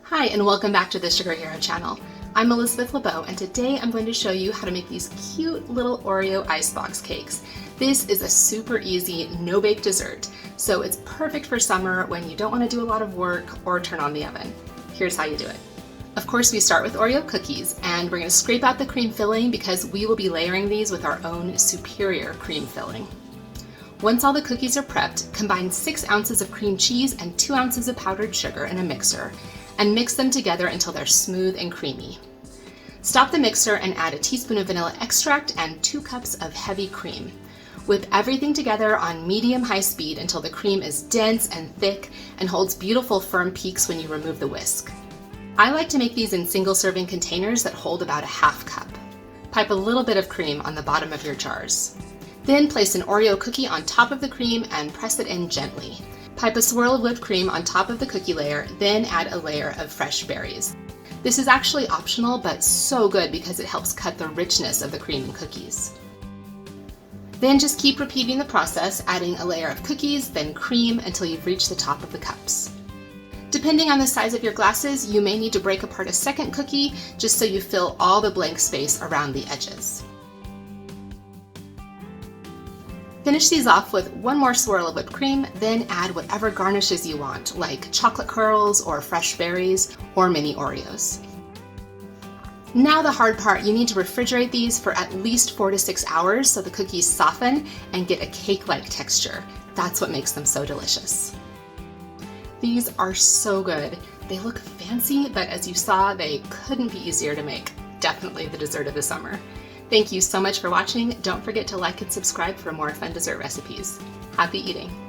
Hi, and welcome back to the Sugar Hero channel. I'm Elizabeth LeBeau, and today I'm going to show you how to make these cute little Oreo icebox cakes. This is a super easy, no-bake dessert, so it's perfect for summer when you don't want to do a lot of work or turn on the oven. Here's how you do it. Of course, we start with Oreo cookies, and we're going to scrape out the cream filling because we will be layering these with our own superior cream filling. Once all the cookies are prepped, combine 6 ounces of cream cheese and 2 ounces of powdered sugar in a mixer, and mix them together until they're smooth and creamy. Stop the mixer and add a teaspoon of vanilla extract and 2 cups of heavy cream. Whip everything together on medium-high speed until the cream is dense and thick and holds beautiful firm peaks when you remove the whisk. I like to make these in single-serving containers that hold about a half cup. Pipe a little bit of cream on the bottom of your jars. Then place an Oreo cookie on top of the cream and press it in gently. Pipe a swirl of whipped cream on top of the cookie layer, then add a layer of fresh berries. This is actually optional, but so good because it helps cut the richness of the cream and cookies. Then just keep repeating the process, adding a layer of cookies, then cream until you've reached the top of the cups. Depending on the size of your glasses, you may need to break apart a second cookie just so you fill all the blank space around the edges. Finish these off with one more swirl of whipped cream, then add whatever garnishes you want, like chocolate curls or fresh berries or mini Oreos. Now the hard part, you need to refrigerate these for at least 4 to 6 hours so the cookies soften and get a cake-like texture. That's what makes them so delicious. These are so good. They look fancy, but as you saw, they couldn't be easier to make. Definitely the dessert of the summer. Thank you so much for watching. Don't forget to like and subscribe for more fun dessert recipes. Happy eating!